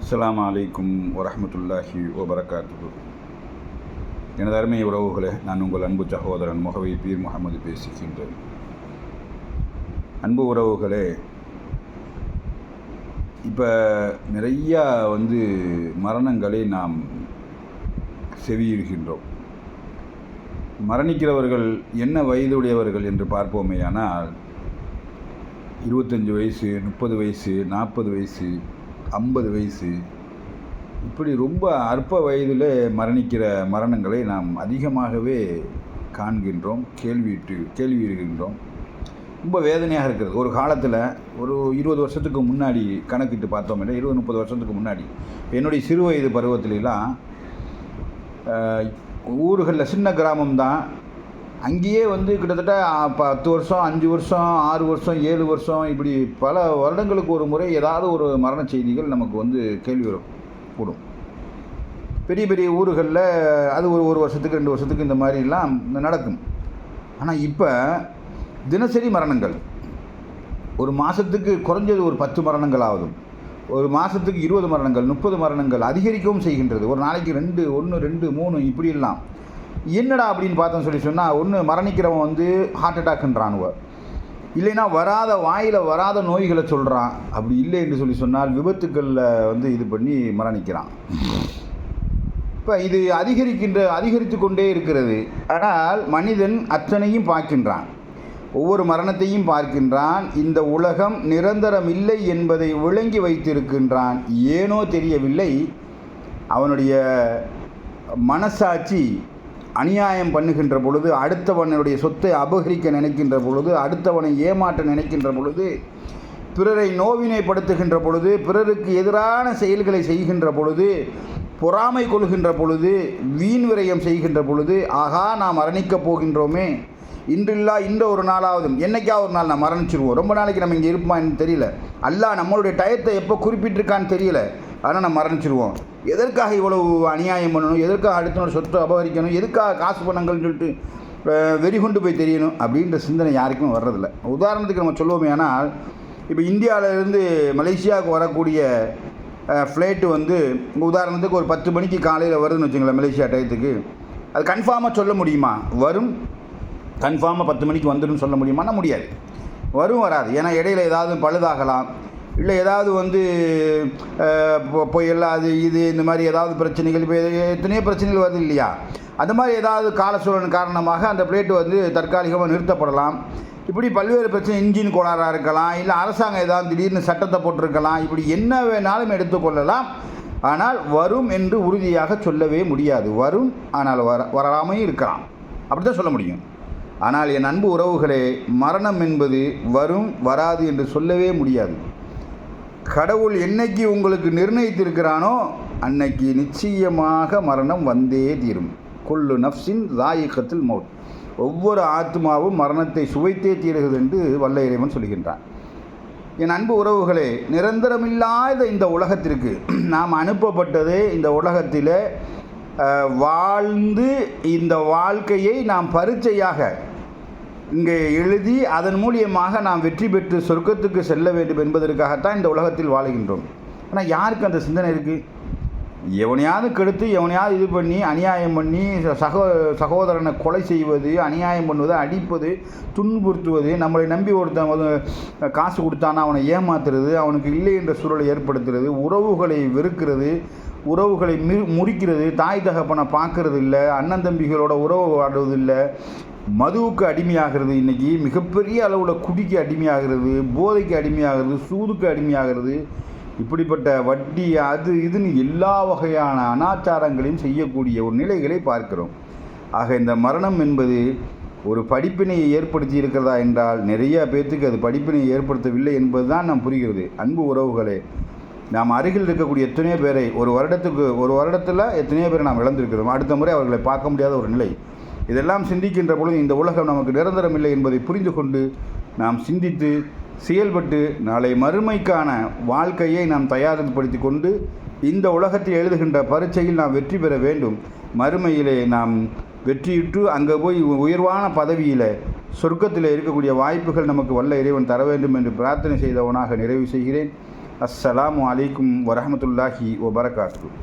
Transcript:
அஸ்ஸலாமு அலைக்கும் வரஹ்மத்துல்லாஹி வபரகாத்துஹு. எனது அருமை உறவுகளே, நான் உங்கள் அன்பு சகோதரன் முகவை பீர் முகமது பேசுகின்றேன். அன்பு உறவுகளே, இப்போ நிறையா மரணங்களை நாம் செவியிடுகின்றோம். மரணிக்கிறவர்கள் என்ன வயதுடையவர்கள் என்று பார்ப்போமேயானால் 25 வயசு, 30 வயசு, 40 வயசு, 50 வயசு, இப்படி ரொம்ப அற்ப வயதில் மரணிக்கிற மரணங்களை நாம் அதிகமாகவே காண்கின்றோம், கேள்வியிடுகின்றோம். ரொம்ப வேதனையாக இருக்கிறது. ஒரு காலத்தில் ஒரு 20 வருஷத்துக்கு முன்னாடி கணக்கிட்டு பார்த்தோம் இல்லை, 20-30 வருஷத்துக்கு முன்னாடி என்னுடைய சிறு வயது பருவத்திலலாம் ஊர்களில் சின்ன கிராமம்தான், அங்கேயே கிட்டத்தட்ட 10 வருஷம், 5 வருஷம், 6 வருஷம், 7 வருஷம், இப்படி பல வருடங்களுக்கு ஒரு முறை ஏதாவது ஒரு மரண செய்திகள் நமக்கு கேள்வி கூடும். பெரிய பெரிய ஊர்களில் அது ஒரு வருஷத்துக்கு 2 வருஷத்துக்கு இந்த மாதிரிலாம் நடக்கும். ஆனால் இப்போ தினசரி மரணங்கள், ஒரு மாதத்துக்கு குறைஞ்சது ஒரு 10 மரணங்கள் ஆகுது, ஒரு மாதத்துக்கு 20 மரணங்கள், 30 மரணங்கள் அதிகரிக்கவும் செய்கின்றது. ஒரு நாளைக்கு 1, 2, 3 இப்படிலாம். என்னடா அப்படின்னு பார்த்தோன்னு சொன்னால், ஒன்று மரணிக்கிறவன் ஹார்ட் அட்டாக்ன்றானுவ, இல்லைன்னா வாயில் வராத நோய்களை சொல்கிறான், அப்படி இல்லை என்று சொன்னால் விபத்துக்களில் இது பண்ணி மரணிக்கிறான். இப்போ இது அதிகரித்து கொண்டே இருக்கிறது. ஆனால் மனிதன் அத்தனையும் பார்க்கின்றான், ஒவ்வொரு மரணத்தையும் பார்க்கின்றான். இந்த உலகம் நிரந்தரம் இல்லை என்பதை விளங்கி வைத்திருக்கின்றான். ஏனோ தெரியவில்லை, அவனுடைய மனசாட்சி அநியாயம் பண்ணுகின்ற பொழுது, அடுத்தவனுடைய சொத்தை அபகரிக்க நினைக்கின்ற பொழுது, அடுத்தவனை ஏமாற்ற நினைக்கின்ற பொழுது, பிறரை நோவினைப்படுத்துகின்ற பொழுது, பிறருக்கு எதிரான செயல்களை செய்கின்ற பொழுது, பொறாமை கொள்கின்ற பொழுது, வீண் விரயம் செய்கின்ற பொழுது, ஆகா நாம் மரணிக்கப் போகின்றோமே, இன்றில்லா இந்த ஒரு நாளாவது, என்னைக்கா ஒரு நாள் நான் மரணிச்சிருவோம், ரொம்ப நாளைக்கு நம்ம இங்கே இருப்பான்னு தெரியல, அல்லாஹ் நம்மளுடைய டயத்தை எப்போ குறிப்பிட்டிருக்கான்னு தெரியல, ஆனால் நம்ம மரணிச்சிருவோம். எதற்காக இவ்வளவு அநியாயம் பண்ணணும், எதற்காக அடுத்த சொத்தை அபகரிக்கணும், எதுக்காக காசு பண்ணங்கள்னு சொல்லிட்டு வெறிகொண்டு போய் தெரியணும் அப்படின்ற சிந்தனை யாருக்கும் வர்றதில்லை. உதாரணத்துக்கு நம்ம சொல்லுவோமே, ஆனால் இப்போ இந்தியாவிலேருந்து மலேசியாவுக்கு வரக்கூடிய ஃப்ளைட்டு உதாரணத்துக்கு ஒரு 10 மணிக்கு காலையில் வருதுன்னு வச்சுங்களேன், மலேசியா டயத்துக்கு, அது கன்ஃபார்மாக சொல்ல முடியுமா? வரும், கன்ஃபார்மாக 10 மணிக்கு வந்துடும் சொல்ல முடியுமானா முடியாது. வராது. ஏன்னா இடையில ஏதாவது பழுதாகலாம், இல்லை ஏதாவது புயல், அது இது இந்த மாதிரி ஏதாவது பிரச்சனைகள், இப்போ எத்தனையோ பிரச்சனைகள் வருது இல்லையா, அந்த மாதிரி ஏதாவது கால சூழல் காரணமாக அந்த பிளேட்டு தற்காலிகமாக நிறுத்தப்படலாம். இப்படி பல்வேறு பிரச்சனை, இன்ஜின் கோளாறாக இருக்கலாம், இல்லை அரசாங்கம் ஏதாவது திடீர்னு சட்டத்தை போட்டிருக்கலாம், இப்படி என்ன வேணாலும் எடுத்துக்கொள்ளலாம். ஆனால் வரும் என்று உறுதியாக சொல்லவே முடியாது. வரும், ஆனால் வராமையும் இருக்கலாம், அப்படி தான் சொல்ல முடியும். ஆனால் என் அன்பு உறவுகளே, மரணம் என்பது வரும் வராது என்று சொல்லவே முடியாது. கடவுள் என்னைக்கு உங்களுக்கு நிர்ணயித்திருக்கிறானோ அன்னைக்கு நிச்சயமாக மரணம் வந்தே தீரும். குல்லு நஃப்ஸின் ஸாயிகத்துல் மௌத், ஒவ்வொரு ஆத்மாவும் மரணத்தை சுவைத்தே தீருகிறது என்று வல்ல இறைவன் சொல்கின்றான். என் அன்பு உறவுகளே, நிரந்தரமில்லாத இந்த உலகத்திற்கு நாம் அனுப்பப்பட்டதே இந்த உலகத்தில் வாழ்ந்து இந்த வாழ்க்கையை நாம் பரீட்சையாக இங்கே எழுதி அதன் மூலியமாக நாம் வெற்றி பெற்று சொர்க்கத்துக்கு செல்ல வேண்டும் என்பதற்காகத்தான் இந்த உலகத்தில் வாழுகின்றோம். ஆனால் யாருக்கு அந்த சிந்தனை இருக்குது? எவனையாவது கெடுத்து, எவனையாவது இது பண்ணி, அநியாயம் பண்ணி, சகோதரனை கொலை செய்வது, அநியாயம் பண்ணுவது, அடிப்பது, துன்புறுத்துவது, நம்மளை நம்பி ஒருத்தன் காசு கொடுத்தானா அவனை ஏமாத்துறது, அவனுக்கு இல்லை என்ற சூழலை ஏற்படுத்துறது, உறவுகளை வெறுக்கிறது, உறவுகளை முறிக்கிறது, தாய் தகப்பனை பார்க்கறது இல்லை, அண்ணன் தம்பிகளோட உறவு வாடுவதில்லை, மதுவுக்கு அடிமையாகிறது, இன்றைக்கி மிகப்பெரிய அளவில் குடிக்கு அடிமையாகிறது, போதைக்கு அடிமையாகிறது, சூதுக்கு அடிமையாகிறது, இப்படிப்பட்ட வட்டி அது இதுன்னு எல்லா வகையான அனாச்சாரங்களையும் செய்யக்கூடிய ஒரு நிலைகளை பார்க்கிறோம். ஆக இந்த மரணம் என்பது ஒரு படிப்பினையை ஏற்படுத்தி இருக்கிறதா என்றால் நிறைய பேர்த்துக்கு அது படிப்பினையை ஏற்படுத்தவில்லை என்பது தான் நாம் புரிகிறது. அன்பு உறவுகளே, நாம் அருகில் இருக்கக்கூடிய எத்தனையோ பேரை ஒரு வருடத்தில் எத்தனையோ பேரை நாம் இழந்திருக்கிறோம். அடுத்த முறை அவர்களை பார்க்க முடியாத ஒரு நிலை. இதெல்லாம் சிந்திக்கின்ற பொழுது இந்த உலகம் நமக்கு நிரந்தரம் இல்லை என்பதை புரிந்து கொண்டு நாம் சிந்தித்து செயல்பட்டு நாளை மறுமைக்கான வாழ்க்கையை நாம் தயார்படுத்தி கொண்டு இந்த உலகத்தில் எழுதுகின்ற பரீட்சையில் நாம் வெற்றி பெற வேண்டும். மறுமையிலே நாம் வெற்றியுற்று அங்கே போய் உயர்வான பதவியில் சொர்க்கத்தில் இருக்கக்கூடிய வாய்ப்புகள் நமக்கு வல்ல இறைவன் தர வேண்டும் என்று பிரார்த்தனை செய்தவனாக நிறைவு செய்கிறேன். அஸ்ஸலாமு அலைக்கும் வரஹ்மத்துல்லாஹி வபரகாத்துஹு.